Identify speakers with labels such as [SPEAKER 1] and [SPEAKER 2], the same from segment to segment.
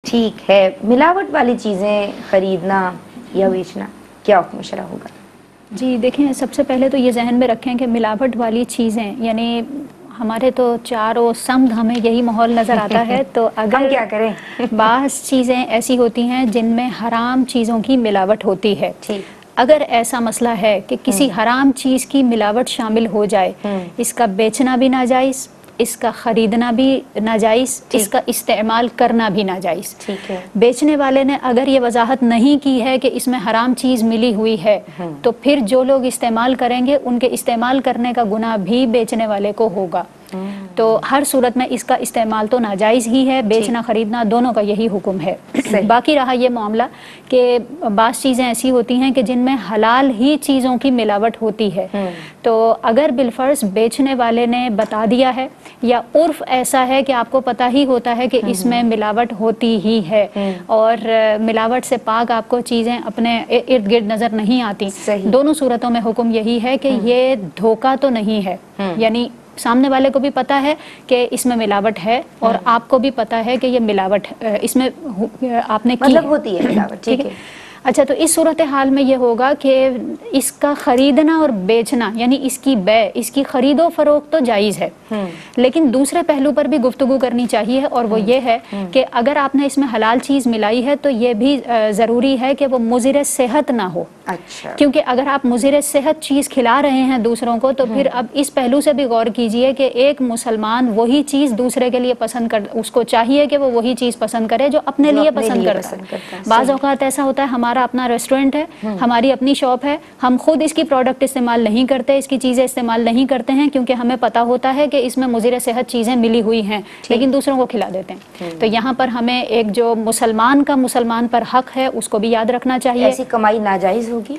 [SPEAKER 1] ٹھیک ہے، ملاوٹ والی چیزیں خریدنا یا بیچنا کیا حکم شرع ہوگا؟
[SPEAKER 2] جی دیکھیں، سب سے پہلے تو یہ ذہن میں رکھیں کہ ملاوٹ والی چیزیں یعنی ہمارے تو چاروں سمت ہمیں یہی ماحول نظر آتا ہے، تو اگر
[SPEAKER 1] ہم کیا کریں؟
[SPEAKER 2] بعض چیزیں ایسی ہوتی ہیں جن میں حرام چیزوں کی ملاوٹ ہوتی ہے،
[SPEAKER 1] ٹھیک،
[SPEAKER 2] اگر ایسا مسئلہ ہے کہ کسی حرام چیز کی ملاوٹ شامل ہو جائے، اس کا بیچنا بھی ناجائز، اس کا خریدنا بھی ناجائز، اس کا استعمال کرنا بھی ناجائز۔
[SPEAKER 1] ٹھیک ہے،
[SPEAKER 2] بیچنے والے نے اگر یہ وضاحت نہیں کی ہے کہ اس میں حرام چیز ملی ہوئی ہے تو پھر جو لوگ استعمال کریں گے ان کے استعمال کرنے کا گناہ بھی بیچنے والے کو ہوگا۔ تو ہر صورت میں اس کا استعمال تو ناجائز ہی ہے، بیچنا خریدنا دونوں کا یہی حکم ہے۔ باقی رہا یہ معاملہ کہ بعض چیزیں ایسی ہوتی ہیں کہ جن میں حلال ہی چیزوں کی ملاوٹ ہوتی ہے، تو اگر بالفرض بیچنے والے نے بتا دیا ہے یا عرف ایسا ہے کہ آپ کو پتہ ہی ہوتا ہے کہ اس میں ملاوٹ ہوتی ہی ہے اور ملاوٹ سے پاک آپ کو چیزیں اپنے ارد گرد نظر نہیں آتی، دونوں صورتوں میں حکم یہی ہے کہ یہ دھوکہ تو نہیں ہے، یعنی سامنے والے کو بھی پتہ ہے کہ اس میں ملاوٹ ہے اور آپ کو بھی پتہ ہے کہ یہ ملاوٹ اس میں آپ نے کی
[SPEAKER 1] مطلب ہوتی ہے ملاوٹ، ٹھیک ہے۔
[SPEAKER 2] اچھا، تو اس صورتحال میں یہ ہوگا کہ اس کا خریدنا اور بیچنا یعنی اس کی بیع، اس کی خرید و فروخت تو جائز ہے، لیکن دوسرے پہلو پر بھی گفتگو کرنی چاہیے، اور وہ یہ ہے کہ اگر آپ نے اس میں حلال چیز ملائی ہے تو یہ بھی ضروری ہے کہ وہ مضر صحت نہ ہو۔
[SPEAKER 1] اچھا،
[SPEAKER 2] کیونکہ اگر آپ مضر صحت چیز کھلا رہے ہیں دوسروں کو تو پھر اب اس پہلو سے بھی غور کیجئے کہ ایک مسلمان وہی چیز دوسرے کے لیے پسند اس کو چاہیے کہ وہ وہی چیز پسند کرے جو اپنے لیے پسند کرتا ہے۔ بعض اوقات ایسا ہوتا ہے ہمارا اپنا ریسٹورنٹ ہے، ہماری اپنی شاپ ہے، ہم خود اس کی پروڈکٹ استعمال نہیں کرتے، اس کی چیزیں استعمال نہیں کرتے ہیں کیونکہ ہمیں پتہ ہوتا ہے کہ اس میں مضر صحت چیزیں ملی ہوئی ہیں، لیکن دوسروں کو کھلا دیتے ہیں۔ تو یہاں پر ہمیں ایک جو مسلمان کا مسلمان پر حق ہے اس کو بھی یاد رکھنا چاہیے۔
[SPEAKER 1] ایسی کمائی ناجائز ہوگی؟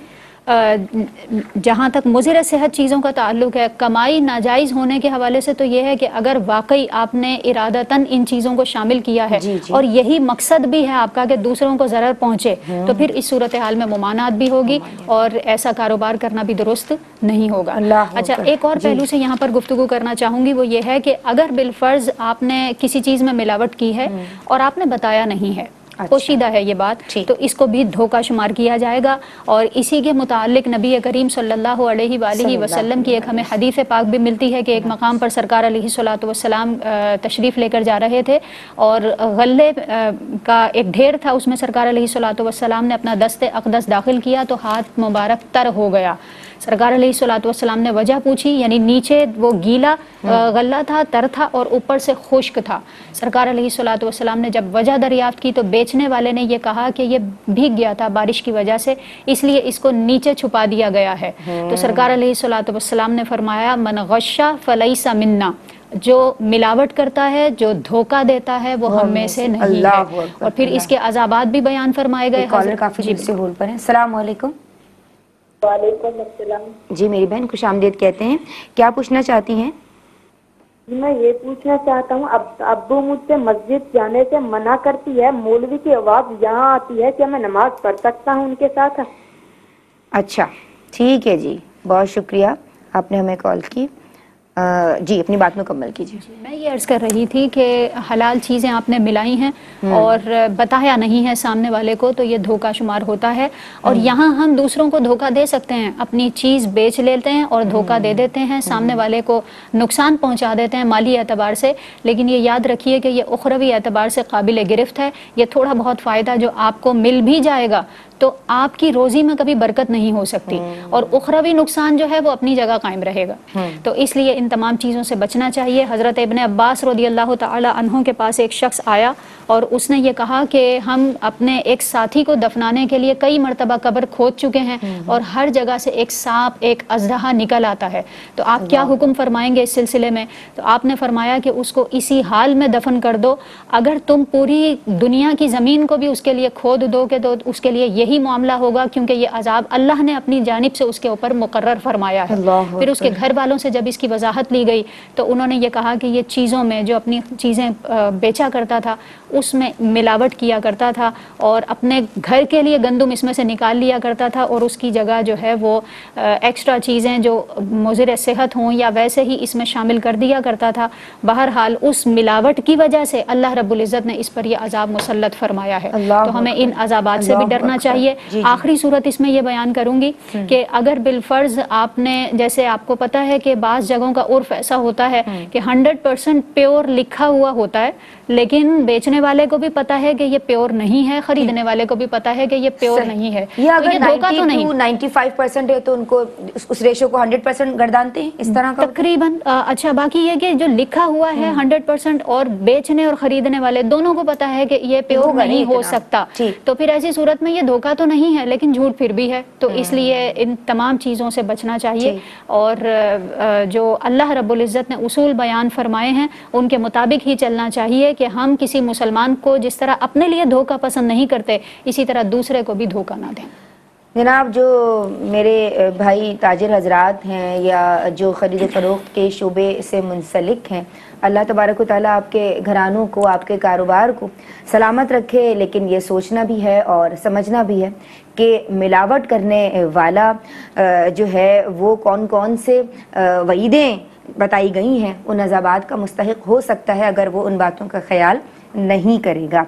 [SPEAKER 2] جہاں تک مضر صحت چیزوں کا تعلق ہے، کمائی ناجائز ہونے کے حوالے سے تو یہ ہے کہ اگر واقعی آپ نے ارادتاً ان چیزوں کو شامل کیا ہے اور یہی مقصد بھی ہے آپ کا کہ دوسروں کو ضرر پہنچے، تو پھر اس صورتحال میں ممانعت بھی ہوگی اور ایسا کاروبار کرنا بھی درست نہیں ہوگا۔ اچھا، ایک اور پہلو سے یہاں پر گفتگو کرنا چاہوں گی، وہ یہ ہے کہ اگر بالفرض آپ نے کسی چیز میں ملاوٹ کی ہے اور آپ نے بتایا نہیں ہے، پوشیدہ ہے یہ بات، تو اس کو بھی دھوکہ شمار کیا جائے گا، اور اسی کے متعلق نبی کریم صلی اللہ علیہ وآلہ وسلم کی ایک ہمیں حدیث پاک بھی ملتی ہے کہ ایک مقام پر سرکار علیہ الصلوۃ والسلام تشریف لے کر جا رہے تھے اور غلے کا ایک ڈھیر تھا، اس میں سرکار علیہ الصلوۃ والسلام نے اپنا دست اقدس داخل کیا تو ہاتھ مبارک تر ہو گیا۔ سرکار علیہ الصلوۃ والسلام نے وجہ پوچھی، یعنی نیچے وہ گیلا غلہ تھا، تر تھا، اور اوپر سے خشک تھا۔ سرکار علیہ الصلوۃ والسلام نے جب وجہ دریافت کی تو بیچنے والے نے یہ کہا کہ یہ بھیگ گیا تھا بارش کی وجہ سے، اس لیے اس کو نیچے چھپا دیا گیا ہے۔ تو سرکار علیہ الصلوۃ والسلام نے فرمایا من غش فلیس منا، جو ملاوٹ کرتا ہے، جو دھوکہ دیتا ہے، وہ ہم میں سے نہیں ہے، اور پھر اس کے عذابات بھی بیان فرمائے گئے۔
[SPEAKER 1] کالر کافی دیر سے ہولڈ پر ہیں۔ السلام علیکم۔
[SPEAKER 3] وعلیکم السلام۔
[SPEAKER 1] جی میری بہن، خوش آمدید کہتے ہیں، کیا پوچھنا چاہتی ہیں؟
[SPEAKER 3] میں یہ پوچھنا چاہتا ہوں، ابو مجھ سے مسجد جانے سے منع کرتی ہے، مولوی کی آواز یہاں آتی ہے، کیا میں نماز پڑھ سکتا ہوں ان کے ساتھ؟
[SPEAKER 1] اچھا ٹھیک ہے جی، بہت شکریہ آپ نے ہمیں کال کی۔ جی اپنی بات مکمل کیجیے۔
[SPEAKER 2] میں یہ عرض کر رہی تھی کہ حلال چیزیں آپ نے ملائی ہیں اور بتایا نہیں ہے سامنے والے کو تو یہ دھوکہ شمار ہوتا ہے، اور یہاں ہم دوسروں کو دھوکہ دے سکتے ہیں، اپنی چیز بیچ لیتے ہیں اور دھوکہ دے دیتے ہیں، سامنے والے کو نقصان پہنچا دیتے ہیں مالی اعتبار سے، لیکن یہ یاد رکھیے کہ یہ اخروی اعتبار سے قابل گرفت ہے۔ یہ تھوڑا بہت فائدہ جو آپ کو مل بھی جائے گا تو آپ کی روزی میں کبھی برکت نہیں ہو سکتی، اور اخروی نقصان جو ہے وہ اپنی جگہ قائم رہے گا۔ تو اس لیے ان تمام چیزوں سے بچنا چاہیے۔ حضرت ابن عباس رضی اللہ تعالی عنہ کے پاس ایک شخص آیا اور اس نے یہ کہا کہ ہم اپنے ایک ساتھی کو دفنانے کے لیے کئی مرتبہ قبر کھود چکے ہیں اور ہر جگہ سے ایک سانپ، ایک اژدہا نکل آتا ہے، تو آپ کیا حکم فرمائیں گے اس سلسلے میں؟ تو آپ نے فرمایا کہ اس کو اسی حال میں دفن کر دو، اگر تم پوری دنیا کی زمین کو بھی اس کے لیے کھود دو گے تو اس کے لیے یہی یہی معاملہ ہوگا کیونکہ یہ عذاب اللہ نے اپنی جانب سے اس کے اوپر مقرر فرمایا ہے۔ پھر اس کے گھر والوں سے جب اس کی وضاحت لی گئی تو انہوں نے یہ کہا کہ یہ چیزوں میں جو اپنی چیزیں بیچا کرتا تھا اس میں ملاوٹ کیا کرتا تھا اور اپنے گھر کے لیے گندم اس میں سے نکال لیا کرتا تھا اور اس کی جگہ جو ہے وہ ایکسٹرا چیزیں جو مضر صحت ہوں یا ویسے ہی اس میں شامل کر دیا کرتا تھا۔ بہرحال اس ملاوٹ کی وجہ سے اللہ رب العزت نے اس پر یہ عذاب مسلط فرمایا ہے، تو ہمیں ان عذابات سے بھی ڈرنا چاہیے۔ آخری صورت اس میں یہ بیان کروں گی کہ اگر بالفرض آپ نے، جیسے آپ کو پتا ہے کہ بعض جگہوں کا عرف ایسا ہوتا ہے کہ 100% پیور لکھا ہوا ہوتا ہے لیکن بیچنے والے کو بھی پتا ہے کہ یہ پیور نہیں ہے، خریدنے والے کو بھی پتا ہے کہ یہ پیور نہیں ہے،
[SPEAKER 1] یہ اگر
[SPEAKER 2] دھوکہ تو نہیں۔
[SPEAKER 1] 95% ہے تو ان کو اس ریشو کو 100% گردانتے ہیں اس طرح کا
[SPEAKER 2] تقریباً۔ اچھا، باقی یہ کہ جو لکھا ہوا ہے 100% اور بیچنے اور خریدنے والے دونوں کو پتا ہے کہ یہ پیور نہیں ہو سکتا، تو پھر ایسی صورت میں یہ دھوکہ تو نہیں ہے لیکن جھوٹ پھر بھی ہے، تو اس لیے ان تمام چیزوں سے بچنا چاہیے اور جو اللہ رب العزت نے اصول بیان فرمائے ہیں ان کے مطابق ہی چلنا چاہیے کہ ہم کسی مسلمان کو جس طرح اپنے لیے دھوکہ پسند نہیں کرتے اسی طرح دوسرے کو بھی دھوکہ نہ دیں۔
[SPEAKER 1] جناب، جو میرے بھائی تاجر حضرات ہیں یا جو خرید و فروخت کے شعبے سے منسلک ہیں، اللہ تبارک و تعالیٰ آپ کے گھرانوں کو، آپ کے کاروبار کو سلامت رکھے، لیکن یہ سوچنا بھی ہے اور سمجھنا بھی ہے کہ ملاوٹ کرنے والا جو ہے وہ کون کون سے وعیدیں بتائی گئی ہیں ان عذابات کا مستحق ہو سکتا ہے اگر وہ ان باتوں کا خیال نہیں کرے گا۔